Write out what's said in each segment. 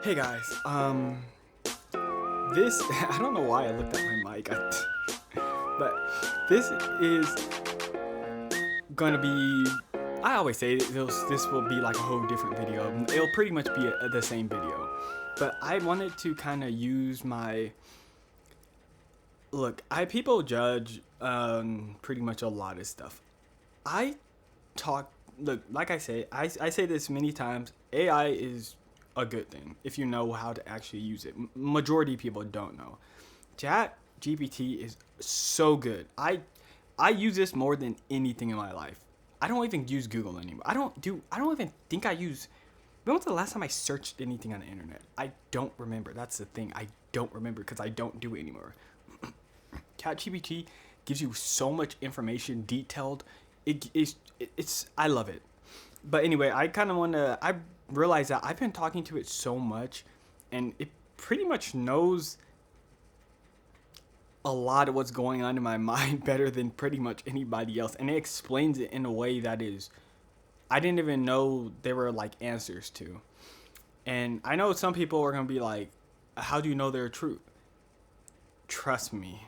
Hey guys, this I don't know why I looked at my mic, but this is gonna be. I always say this will be like a whole different video. It'll pretty much be the same video, but I wanted to kind of use my look. I people judge pretty much a lot of stuff. I talk look like I say this many times. AI is a good thing if you know how to actually use it. Majority of people don't know. Chat GPT is so good. I use this more than anything in my life. I don't even use Google anymore. I don't even think I use. When was the last time I searched anything on the internet? I don't remember. That's the thing. I don't remember because I don't do it anymore. ChatGPT gives you so much information, detailed. It's I love it. But anyway, I kind of want to. I realize that I've been talking to it so much, and it pretty much knows a lot of what's going on in my mind better than pretty much anybody else, and it explains it in a way that is I didn't even know there were like answers to. And I know some people are gonna be like, "How do you know they're true?" Trust me,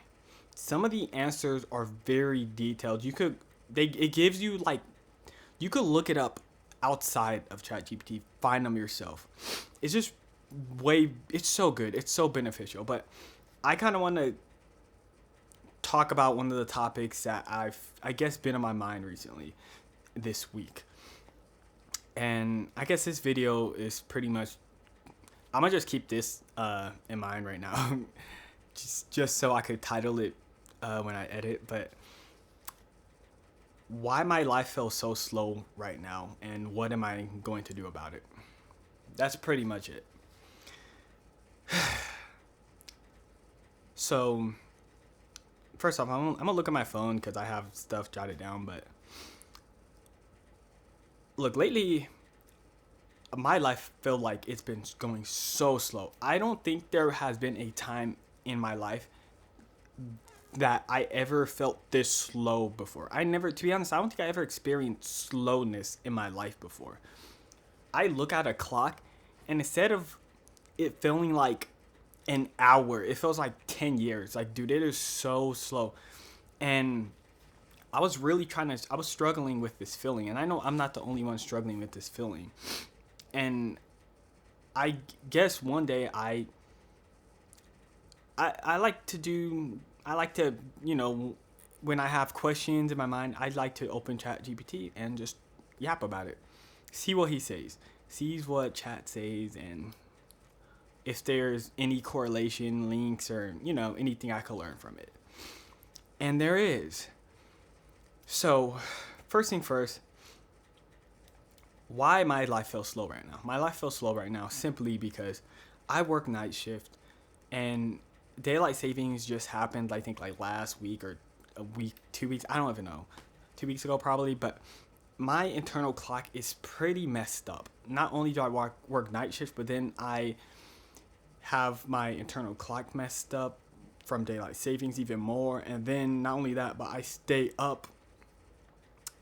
some of the answers are very detailed. It gives you like you could look it up outside of ChatGPT, find them yourself. It's just it's so good, it's so beneficial. But I kind of want to talk about one of the topics that I guess been on my mind recently this week. And I guess this video is pretty much I'm gonna just keep this in mind right now, just so I could title it when I edit. But why my life feels so slow right now, and what am I going to do about it? That's pretty much it. So first off, I'm gonna look at my phone because I have stuff jotted down. But look, lately my life felt like it's been going so slow. I don't think there has been a time in my life that I ever felt this slow before. I never, to be honest, I don't think I ever experienced slowness in my life before. I look at a clock, and instead of it feeling like an hour, it feels like 10 years. Like, dude, it is so slow. And I was struggling with this feeling. And I know I'm not the only one struggling with this feeling. And I guess one day I like to do I like to when I have questions in my mind, I like to open Chat GPT and just yap about it, see what he says, sees what Chat says, and if there's any correlation, links, or anything I could learn from it. And there is. So, first thing first, why my life feels slow right now? My life feels slow right now simply because I work night shift, and daylight savings just happened. I think like last week or a week, 2 weeks. I don't even know. 2 weeks ago probably, but my internal clock is pretty messed up. Not only do I work night shift, but then I have my internal clock messed up from daylight savings even more. And then not only that, but I stay up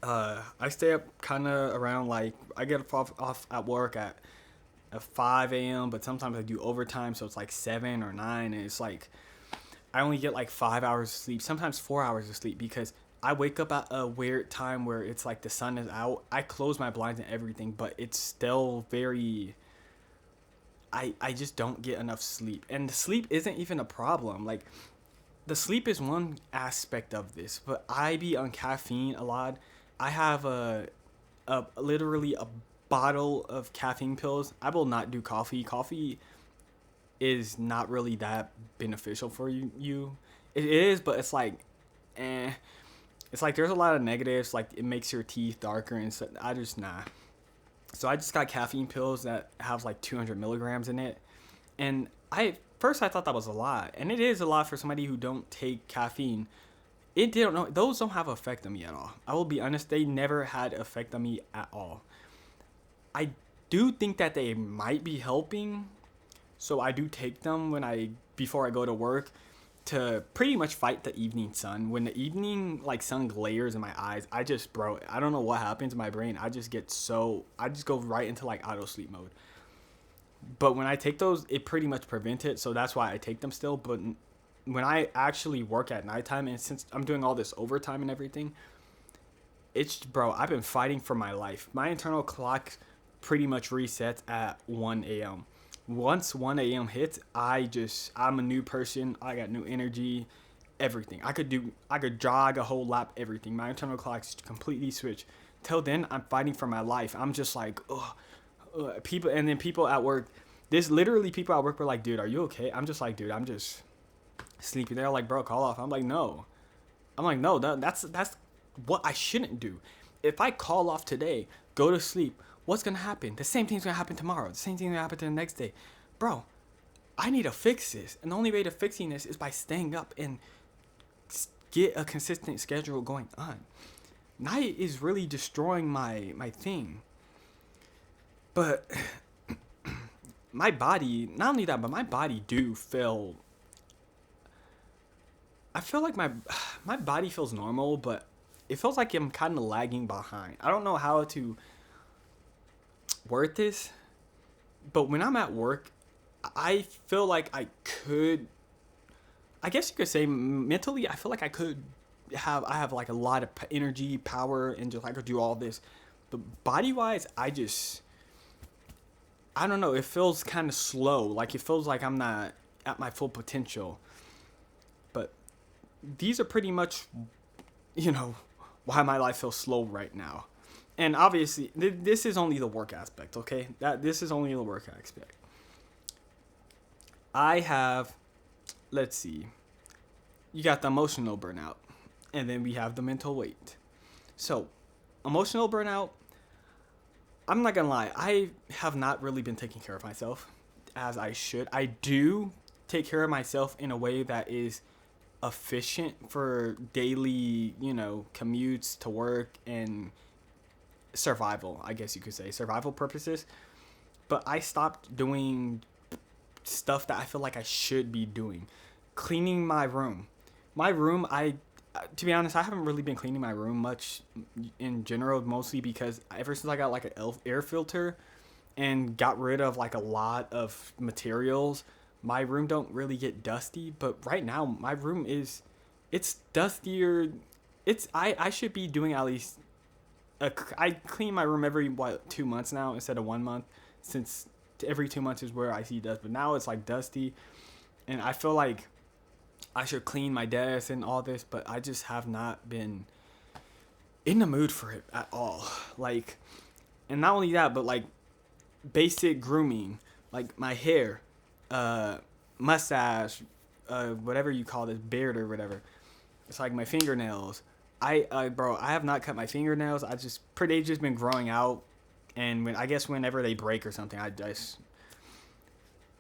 kind of around like I get off at work at 5 a.m. But sometimes I do overtime, so it's like 7 or 9, and it's like I only get like 5 hours of sleep, sometimes 4 hours of sleep because I wake up at a weird time where it's like the sun is out. I close my blinds and everything, but it's still very. I just don't get enough sleep, and the sleep isn't even a problem. Like the sleep is one aspect of this, but I be on caffeine a lot. I have a literally a bottle of caffeine pills. I will not do coffee. Coffee is not really that beneficial for you. It is, but it's like, eh. It's like there's a lot of negatives. Like it makes your teeth darker and so I just nah. So I just got caffeine pills that have like 200 milligrams in it, and I thought that was a lot, and it is a lot for somebody who don't take caffeine. It didn't know those don't have effect on me at all. I will be honest, they never had effect on me at all. I do think that they might be helping, so I do take them when I before I go to work to pretty much fight the evening sun. When the evening like sun glares in my eyes, I don't know what happens in my brain. I just go right into like auto sleep mode. But when I take those, it pretty much prevents it. So that's why I take them still. But when I actually work at nighttime, and since I'm doing all this overtime and everything, it's, bro, I've been fighting for my life. My internal clock pretty much resets at 1 a.m. Once 1 a.m. hits, I'm a new person. I got new energy, everything. I could jog a whole lap, everything. My internal clock's completely switched. Till then, I'm fighting for my life. I'm just like, ugh. People, and then people at work, people at work were like, dude, are you okay? I'm just like, dude, I'm just sleeping. They're like, bro, call off. I'm like, no. That's what I shouldn't do. If I call off today, go to sleep, what's gonna happen? The same thing's gonna happen tomorrow. The same thing's gonna happen the next day. Bro, I need to fix this. And the only way to fixing this is by staying up and get a consistent schedule going on. Night is really destroying my thing. But my body, not only that, but my body I feel like my body feels normal, but it feels like I'm kind of lagging behind. I don't know how to word this, but when I'm at work, I feel like I guess you could say mentally, I feel like I have like a lot of energy, power, and just I could do all this. But body wise, I don't know, it feels kind of slow. Like it feels like I'm not at my full potential. But these are pretty much, why my life feels slow right now. And obviously, this is only the work aspect, okay? This is only the work aspect. I have, let's see, you got the emotional burnout, and then we have the mental weight. So, emotional burnout, I'm not gonna lie, I have not really been taking care of myself as I should. I do take care of myself in a way that is efficient for daily, commutes to work and survival, I guess you could say, survival purposes. But I stopped doing stuff that I feel like I should be doing. Cleaning my room. To be honest, I haven't really been cleaning my room much in general, mostly because ever since I got like an air filter and got rid of like a lot of materials, my room don't really get dusty. But right now, my room it's dustier. I should be doing at least, I clean my room every 2 months now instead of 1 month, since every 2 months is where I see dust. But now it's like dusty, and I feel like I should clean my desk and all this, but I just have not been in the mood for it at all. Like, and not only that, but like basic grooming, like my hair, mustache, whatever you call this, beard or whatever. It's like my fingernails. Bro, I have not cut my fingernails. They've just been growing out, and I guess whenever they break or something,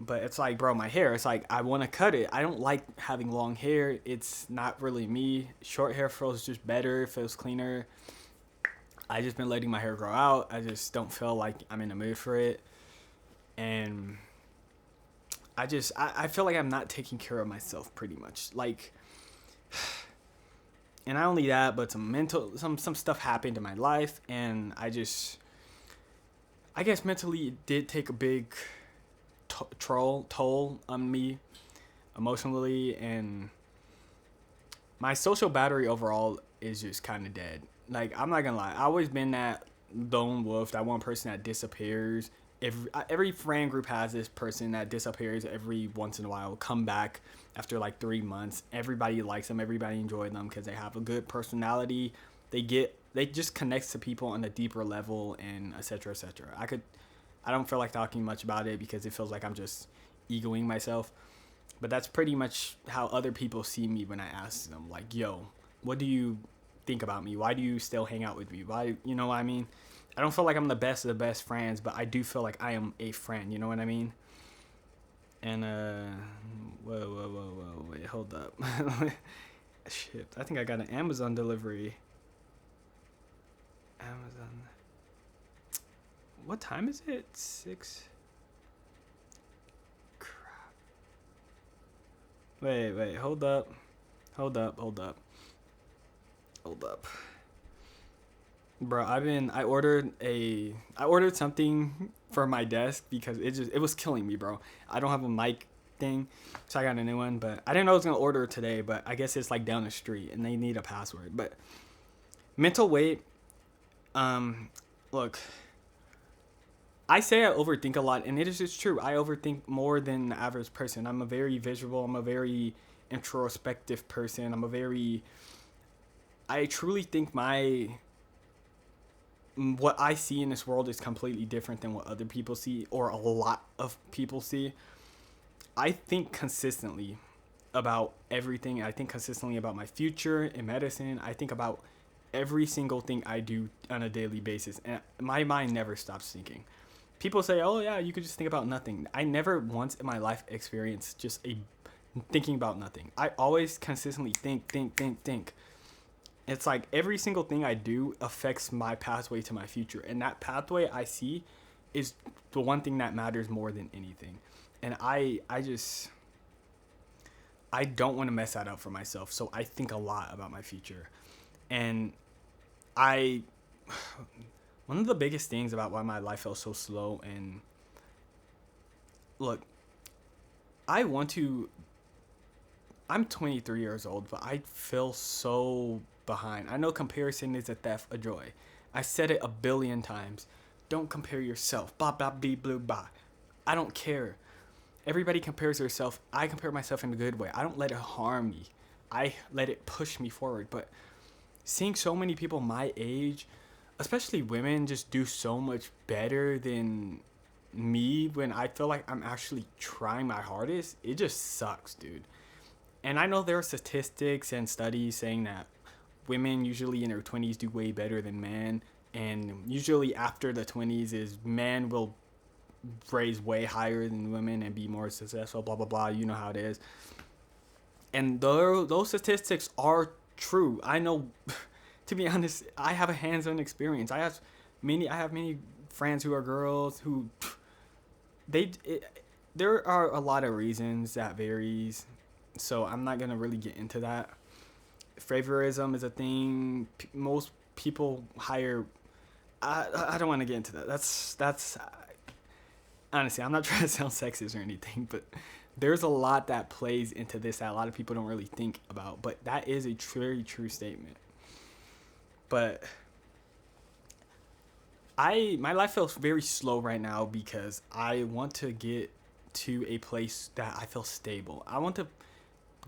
but it's like, bro, my hair, it's like, I want to cut it. I don't like having long hair. It's not really me. Short hair feels just better. It feels cleaner. I just been letting my hair grow out. I just don't feel like I'm in the mood for it. And I feel like I'm not taking care of myself pretty much. Like, and not only that, but some stuff happened in my life. And I guess mentally it did take a big toll on me emotionally, and my social battery overall is just kind of dead. Like, I'm not gonna lie, I've always been that lone wolf, that one person that disappears. Every friend group has this person that disappears every once in a while, come back after like 3 months. Everybody likes them, everybody enjoys them because they have a good personality. They just connect to people on a deeper level, and etc. etc. I don't feel like talking much about it because it feels like I'm just egoing myself. But that's pretty much how other people see me when I ask them, like, yo, what do you think about me? Why do you still hang out with me? Why, you know what I mean? I don't feel like I'm the best of the best friends, but I do feel like I am a friend, you know what I mean? And, wait, hold up. Shit, I think I got an Amazon delivery. Amazon. What time is it? 6. Crap. Wait, hold up. Bro, I ordered something for my desk because it was killing me, bro. I don't have a mic thing, so I got a new one. But I didn't know I was gonna order it today. But I guess it's like down the street and they need a password. But mental weight, um, look, I say I overthink a lot, and it is just true. I overthink more than the average person. I'm a very visual. I'm a very introspective person. I truly think my what I see in this world is completely different than what other people see or a lot of people see. I think consistently about everything. I think consistently about my future in medicine. I think about every single thing I do on a daily basis, and my mind never stops thinking. People say, "Oh yeah, you could just think about nothing." I never once in my life experienced just a thinking about nothing. I always consistently think. It's like every single thing I do affects my pathway to my future, and that pathway I see is the one thing that matters more than anything. And I don't want to mess that up for myself, so I think a lot about my future. And I one of the biggest things about why my life felt so slow, and look, I want to I'm 23 years old, but I feel so behind. I know comparison is a theft of joy. I said it a billion times. Don't compare yourself. Ba ba be blue ba. I don't care. Everybody compares herself. I compare myself in a good way. I don't let it harm me. I let it push me forward. But seeing so many people my age, especially women, just do so much better than me when I feel like I'm actually trying my hardest, it just sucks, dude. And I know there are statistics and studies saying that women usually in their 20s do way better than men, and usually after the 20s is men will raise way higher than women and be more successful, blah blah blah, you know how it is. And those statistics are true. I know to be honest, I have a hands-on experience. I have many friends who are girls who they it, there are a lot of reasons that varies, so I'm not gonna really get into that. Favorism is a thing. Most people hire. I don't want to get into that. That's honestly, I'm not trying to sound sexist or anything, but there's a lot that plays into this that a lot of people don't really think about. But that is a very true statement. But my life feels very slow right now because I want to get to a place that I feel stable. I want to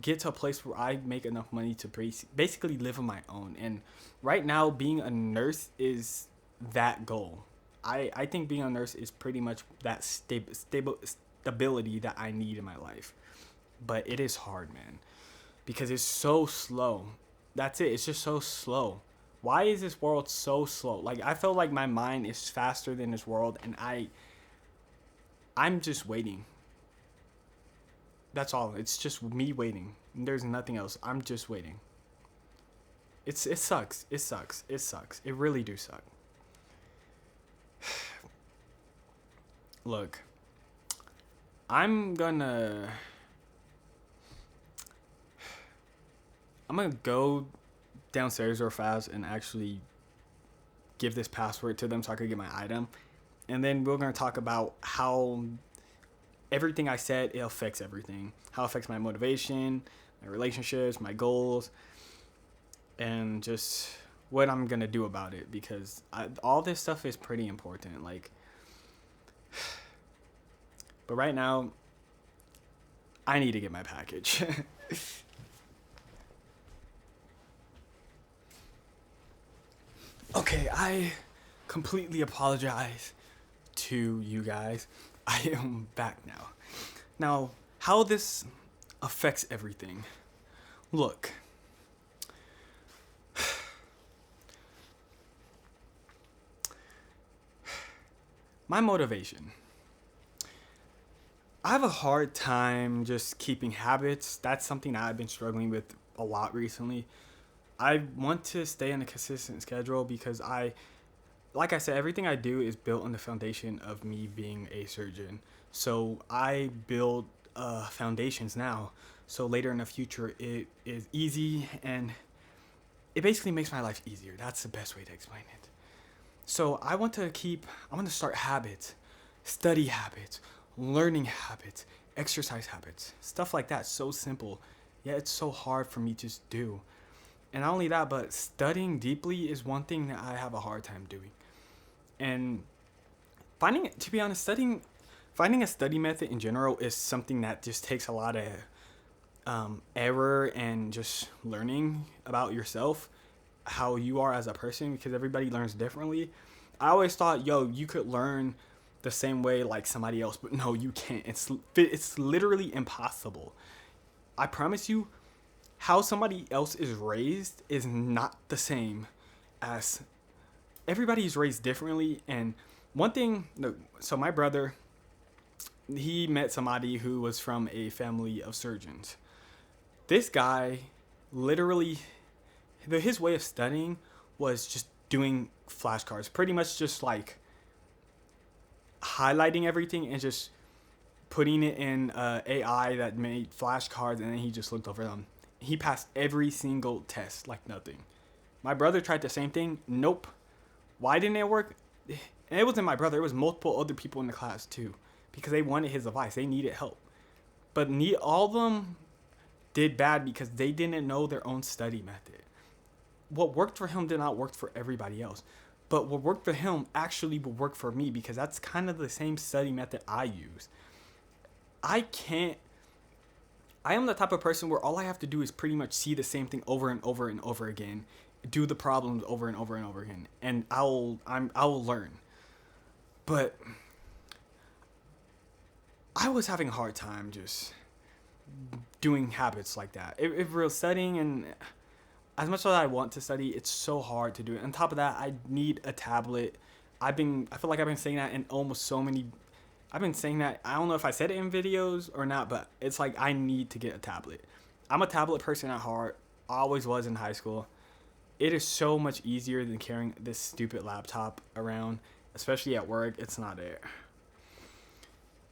get to a place where I make enough money to basically live on my own. And right now, being a nurse is that goal. I think being a nurse is pretty much that stability that I need in my life. But it is hard, man, because it's so slow. That's it. It's just so slow. Why is this world so slow? Like I feel like my mind is faster than this world, and I'm just waiting. That's all. It's just me waiting. There's nothing else. I'm just waiting. It sucks. It sucks. It sucks. It really do suck. Look, I'm gonna I'm gonna go downstairs real fast and actually give this password to them so I could get my item. And then we're gonna talk about how everything I said, it affects everything. How it affects my motivation, my relationships, my goals, and just what I'm gonna do about it, because all this stuff is pretty important. Like, but right now, I need to get my package. Okay, I completely apologize to you guys. I am back now. Now, how this affects everything. Look, my motivation. I have a hard time just keeping habits. That's something that I've been struggling with a lot recently. I want to stay on a consistent schedule because like I said, everything I do is built on the foundation of me being a surgeon. So I build foundations now. So later in the future, it is easy, and it basically makes my life easier. That's the best way to explain it. So I want to start habits, study habits, learning habits, exercise habits, stuff like that. So simple, yet it's so hard for me to just do. And not only that, but studying deeply is one thing that I have a hard time doing. And to be honest, finding a study method in general is something that just takes a lot of error and just learning about yourself, how you are as a person, because everybody learns differently. I always thought, yo, you could learn the same way like somebody else, but no, you can't. It's literally impossible. I promise you, how somebody else is raised is not the same as everybody is raised differently. And one thing, so my brother, he met somebody who was from a family of surgeons. This guy, literally, his way of studying was just doing flashcards, pretty much just like highlighting everything and just putting it in AI that made flashcards, and then he just looked over them. He passed every single test like nothing. My brother tried the same thing. Nope. Why didn't it work? And it wasn't my brother. It was multiple other people in the class too, because they wanted his advice. They needed help. But all of them did bad because they didn't know their own study method. What worked for him did not work for everybody else. But what worked for him actually will work for me, because that's kind of the same study method I use. I am the type of person where all I have to do is pretty much see the same thing over and over and over again, do the problems over and over and over again, and I will learn. But I was having a hard time just doing habits like that. If we're studying, and as much as I want to study, it's so hard to do it. On top of that, I need a tablet. I feel like I've been saying that in almost so many. I've been saying that. I don't know if I said it in videos or not, but it's like I need to get a tablet. I'm a tablet person at heart. I always was in high school. It is so much easier than carrying this stupid laptop around, especially at work. It's not it.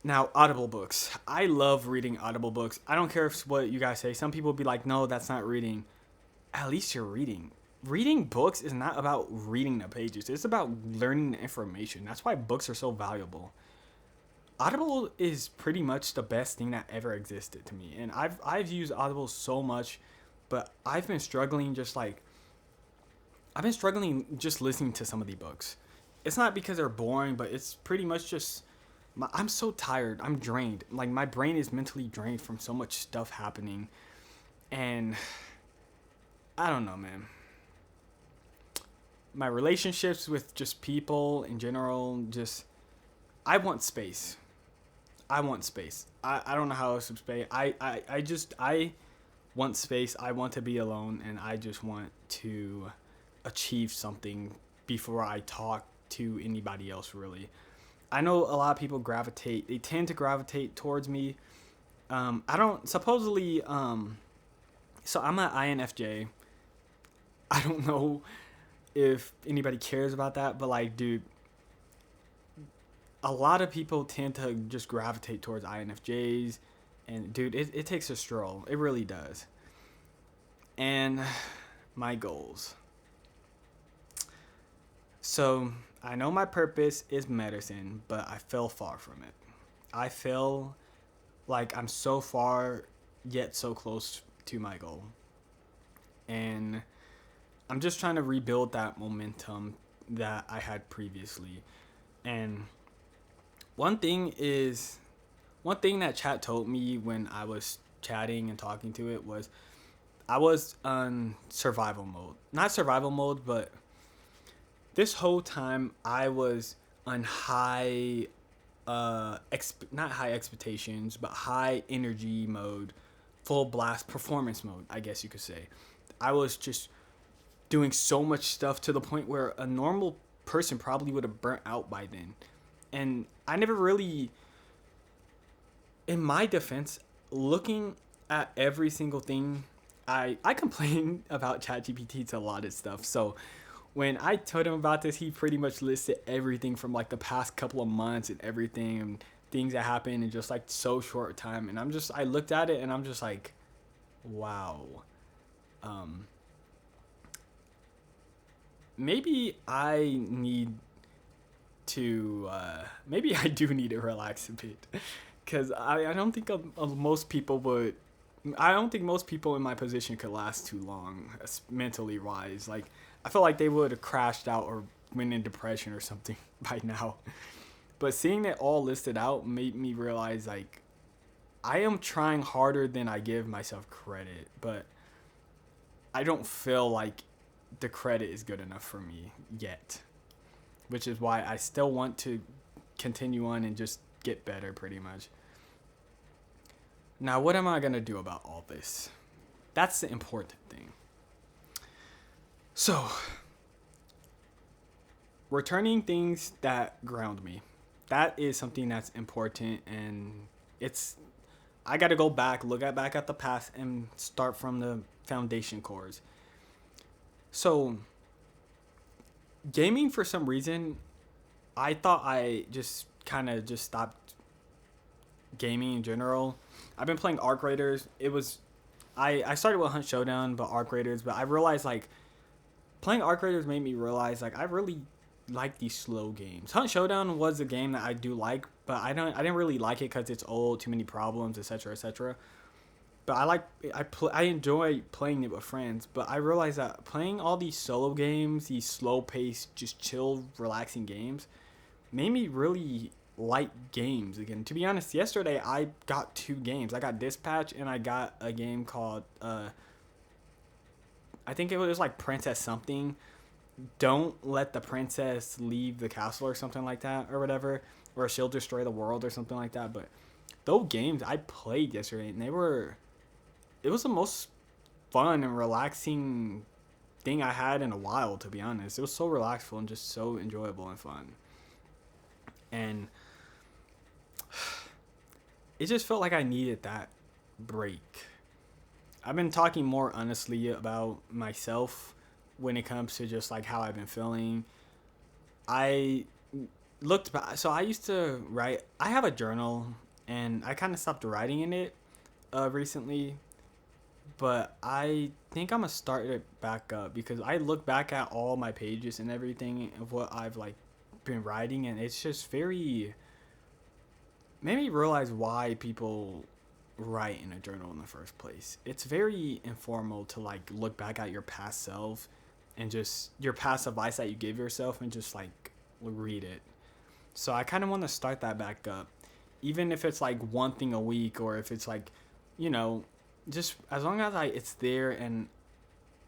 Now, Audible books. I love reading Audible books. I don't care if what you guys say. Some people be like, no, that's not reading. At least you're reading. Reading books is not about reading the pages. It's about learning the information. That's why books are so valuable. Audible is pretty much the best thing that ever existed to me. And I've used Audible so much, but I've been struggling just listening to some of the books. It's not because they're boring, but it's pretty much just I'm so tired. I'm drained. Like, my brain is mentally drained from so much stuff happening. And I don't know, man. My relationships with just people in general, I want space. I want space. I don't know how else to explain. I want space. I want to be alone, and I just want to achieve something before I talk to anybody else, really. I know a lot of people they tend to gravitate towards me. I don't, supposedly, so I'm an INFJ. I don't know if anybody cares about that, but like, dude, a lot of people tend to just gravitate towards INFJs, and dude, it takes a stroll. It really does. And my goals. So I know my purpose is medicine, but I fell far from it. I feel like I'm so far yet so close to my goal. And I'm just trying to rebuild that momentum that I had previously. And one thing that chat told me when I was chatting and talking to it was I was on survival mode. Not survival mode, but this whole time I was on not high expectations, but high energy mode, full blast performance mode, I guess you could say. I was just doing so much stuff to the point where a normal person probably would have burnt out by then. And I never really, in my defense, looking at every single thing, I complain about ChatGPT to a lot of stuff. So when I told him about this, he pretty much listed everything from like the past couple of months and everything, and things that happened in just like so short time. And I looked at it and I'm just like, wow. Maybe I need to maybe I do need to relax a bit, because I don't think most people would. I don't think most people in my position could last too long, mentally wise. Like, I feel like they would have crashed out or went in depression or something by now. But seeing it all listed out made me realize, like, I am trying harder than I give myself credit, but I don't feel like the credit is good enough for me yet, which is why I still want to continue on and just get better pretty much. Now, what am I going to do about all this? That's the important thing. So, returning things that ground me. That is something that's important, and I got to go back, back at the past and start from the foundation cores. So, gaming, for some reason, I thought I just kind of just stopped gaming in general. I've been playing Arc Raiders. I started with Hunt Showdown, but Arc Raiders, but I realized, like, playing Arc Raiders made me realize, like, I really like these slow games. Hunt Showdown was a game that I do like, but I didn't really like it because it's old, too many problems, etc., etc. But I enjoy playing it with friends. But I realized that playing all these solo games, these slow paced, just chill, relaxing games, made me really like games again. To be honest, yesterday I got 2 games. I got Dispatch and I got a game called I think it was like Princess something. Don't let the princess leave the castle or something like that or whatever, or she'll destroy the world or something like that. But those games I played yesterday, and it was the most fun and relaxing thing I had in a while, to be honest. It was so relaxful and just so enjoyable and fun. And it just felt like I needed that break. I've been talking more honestly about myself when it comes to just like how I've been feeling. I looked back, so I used to write. I have a journal, and I kind of stopped writing in it recently, but I think I'm gonna start it back up because I look back at all my pages and everything of what I've like been writing, and it's just very made me realize why people write in a journal in the first place. It's very informal to like look back at your past self and just your past advice that you give yourself and just like read it. So I kind of want to start that back up, even if it's like one thing a week, or if it's like, you know, just as long as it's there, and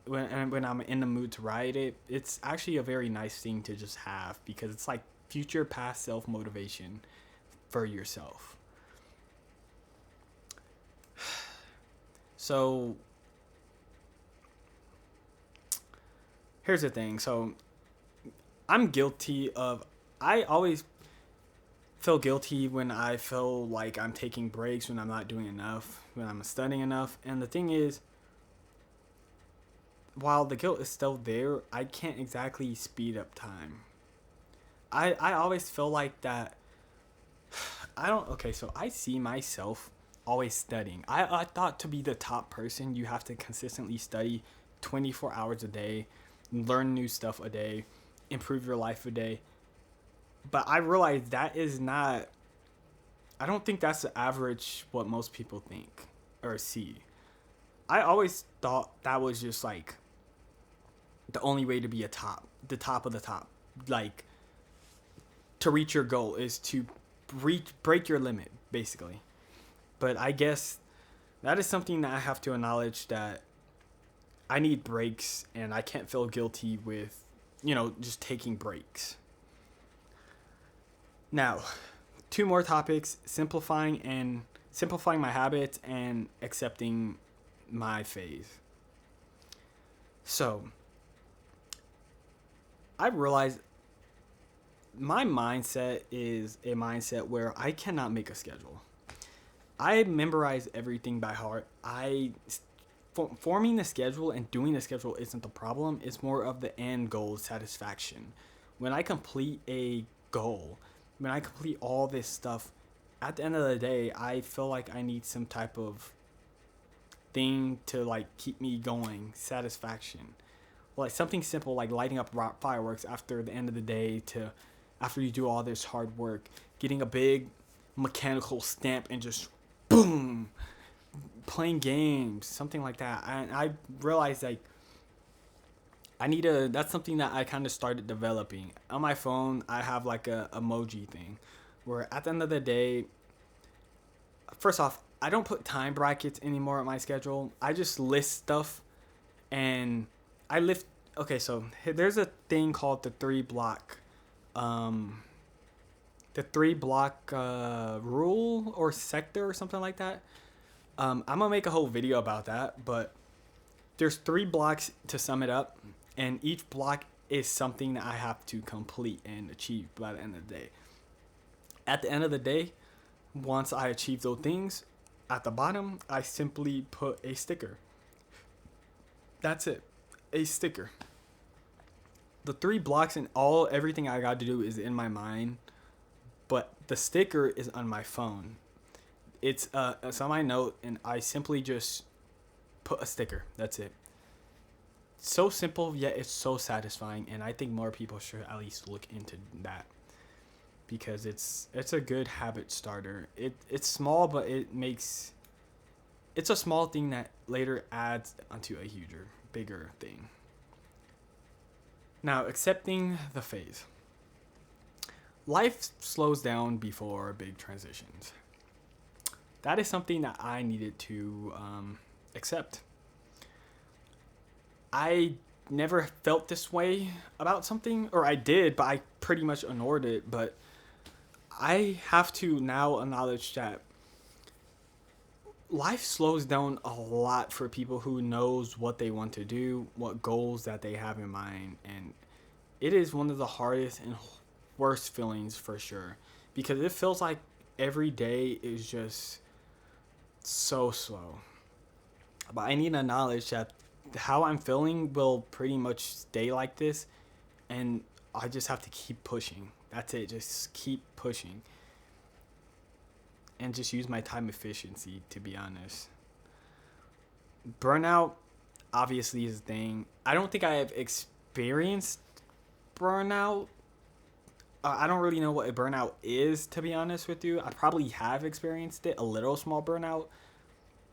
when I'm in the mood to write it, it's actually a very nice thing to just have because it's like future past self motivation for yourself. So here's the thing. So I'm guilty of, I always feel guilty when I feel like I'm taking breaks, when I'm not doing enough, when I'm studying enough. And the thing is, while the guilt is still there, I can't exactly speed up time. I always feel like that. Okay, so I see myself always studying. I thought to be the top person, you have to consistently study 24 hours a day, learn new stuff a day, improve your life a day. But I realized that is not, I don't think that's the average what most people think or see. I always thought that was just like the only way to be the top of the top. Like, to reach your goal is to break your limit, basically. But I guess that is something that I have to acknowledge, that I need breaks and I can't feel guilty with, just taking breaks. Now, 2 more topics: simplifying my habits and accepting my phase. So, I realized my mindset is a mindset where I cannot make a schedule. I memorize everything by heart. Forming the schedule and doing the schedule isn't the problem. It's more of the end goal satisfaction. When I complete a goal, when I complete all this stuff, at the end of the day, I feel like I need some type of thing to like keep me going, satisfaction. Like something simple like lighting up fireworks after the end of the day, to after you do all this hard work, getting a big mechanical stamp and just boom, playing games, something like that. And I realized like that's something that I kind of started developing. On my phone, I have like a emoji thing where at the end of the day, first off, I don't put time brackets anymore at my schedule. I just list stuff and I lift. Okay, so there's a thing called the 3 block, rule or sector or something like that. I'm gonna make a whole video about that, but there's 3 blocks to sum it up, and each block is something that I have to complete and achieve by the end of the day. At the end of the day, once I achieve those things, at the bottom, I simply put a sticker. That's it. A sticker. The 3 blocks and everything I got to do is in my mind, but the sticker is on my phone. It's on my note, and I simply just put a sticker. That's it. So simple, yet it's so satisfying, and I think more people should at least look into that because it's a good habit starter. It's small, but it's a small thing that later adds onto a bigger thing. Now, accepting the phase. Life slows down before big transitions. That is something that I needed to accept. I never felt this way about something, or I did, but I pretty much ignored it. But I have to now acknowledge that life slows down a lot for people who knows what they want to do, what goals that they have in mind, and it is one of the hardest and worst feelings for sure, because it feels like every day is just so slow. But I need to acknowledge that how I'm feeling will pretty much stay like this, and I just have to keep pushing. That's it. Just keep pushing. And just use my time efficiency, to be honest. Burnout obviously is a thing. I don't think I have experienced burnout. I don't really know what a burnout is, to be honest with you. I probably have experienced it, a little small burnout.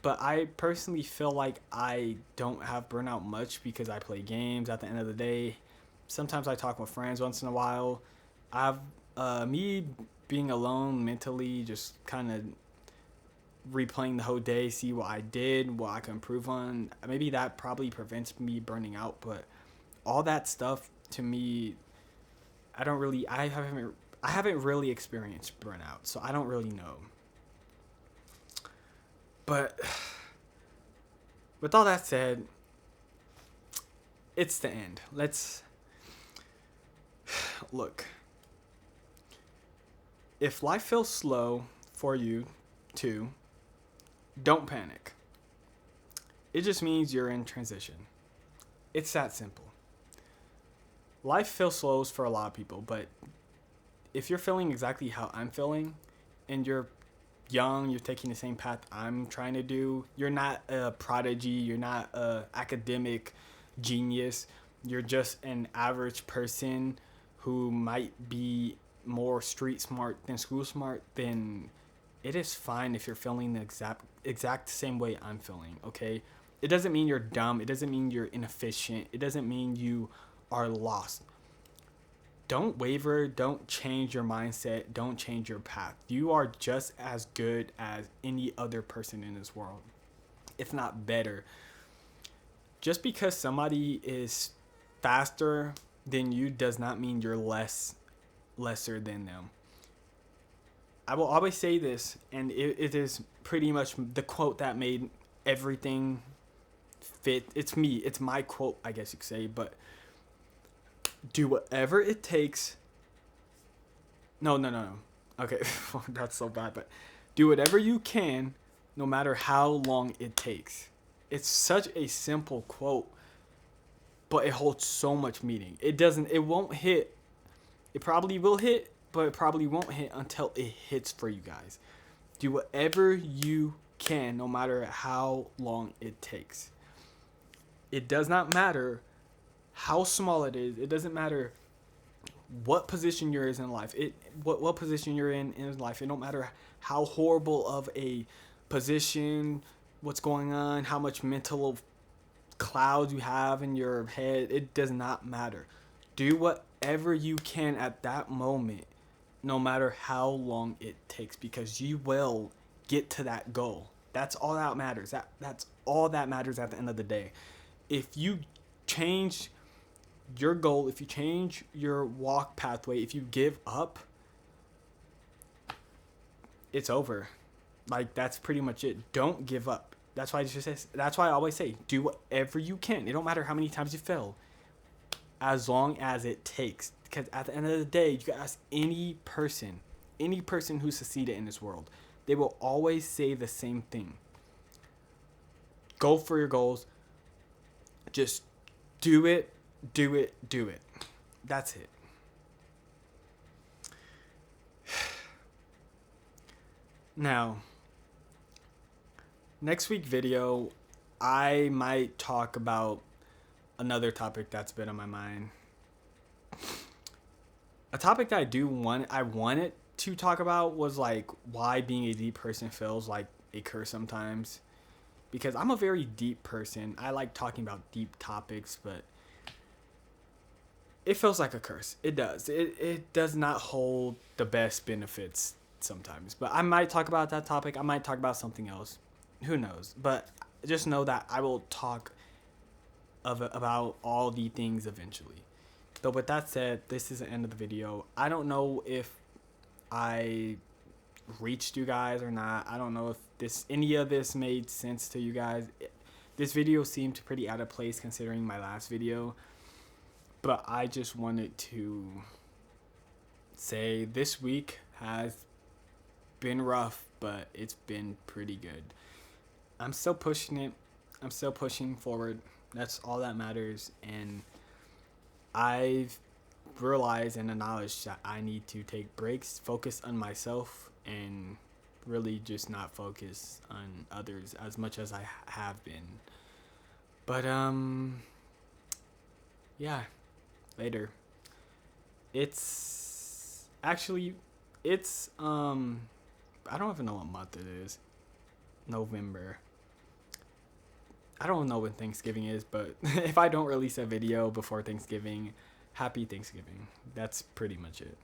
But I personally feel like I don't have burnout much because I play games at the end of the day. Sometimes I talk with friends once in a while. Me being alone mentally, just kind of replaying the whole day, see what I did, what I can improve on. Maybe that probably prevents me burning out, but all that stuff to me, I haven't really experienced burnout, so I don't really know. But with all that said, it's the end. Let's look. If life feels slow for you too, don't panic. It just means you're in transition. It's that simple. Life feels slow for a lot of people, but if you're feeling exactly how I'm feeling and you're young, you're taking the same path I'm trying to do, you're not a prodigy, you're not a academic genius, you're just an average person who might be more street smart than school smart, then it is fine if you're feeling the exact same way I'm feeling, okay? It doesn't mean you're dumb, it doesn't mean you're inefficient, it doesn't mean you are lost. Don't waver, don't change your mindset, don't change your path. You are just as good as any other person in this world, if not better. Just because somebody is faster than you does not mean you're lesser than them. I will always say this, and it is pretty much the quote that made everything fit. It's me, it's my quote, I guess you could say, but do whatever it takes. No. Okay, that's so bad, but do whatever you can, no matter how long it takes. It's such a simple quote, but it holds so much meaning. It won't hit. It probably will hit, but it probably won't hit until it hits for you guys. Do whatever you can, no matter how long it takes. It does not matter how small it is. It doesn't matter what position you're in life. What position you're in life. It don't matter how horrible of a position, what's going on, how much mental clouds you have in your head. It does not matter. Do whatever you can at that moment, no matter how long it takes, because you will get to that goal. That's all that matters. That's all that matters at the end of the day. If you change your goal, if you change your walk pathway, if you give up, it's over. Like, that's pretty much it. Don't give up. That's why I always say, do whatever you can. It don't matter how many times you fail, as long as it takes. Because at the end of the day, you can ask any person who succeeded in this world, they will always say the same thing. Go for your goals. Just do it. That's it. Now, next week video, I might talk about another topic that's been on my mind. A topic that I wanted to talk about was like why being a deep person feels like a curse sometimes. Because I'm a very deep person. I like talking about deep topics, but it feels like a curse. It does. It does not hold the best benefits sometimes. But I might talk about that topic. I might talk about something else. Who knows? But just know that I will talk about all the things eventually. So with that said, this is the end of the video. I don't know if I reached you guys or not. I don't know if any of this made sense to you guys. This video seemed pretty out of place considering my last video, but I just wanted to say this week has been rough, but it's been pretty good. I'm still pushing it. I'm still pushing forward. That's all that matters. And I've realized and acknowledged that I need to take breaks, focus on myself, and really just not focus on others as much as I have been. But yeah, later. It's actually I don't even know what month it is. November. I don't know when Thanksgiving is, but if I don't release a video before Thanksgiving, happy Thanksgiving. That's pretty much it.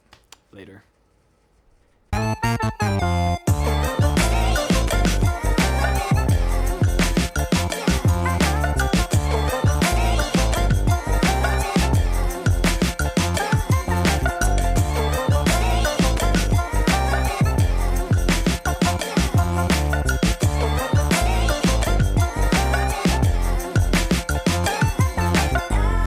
Later.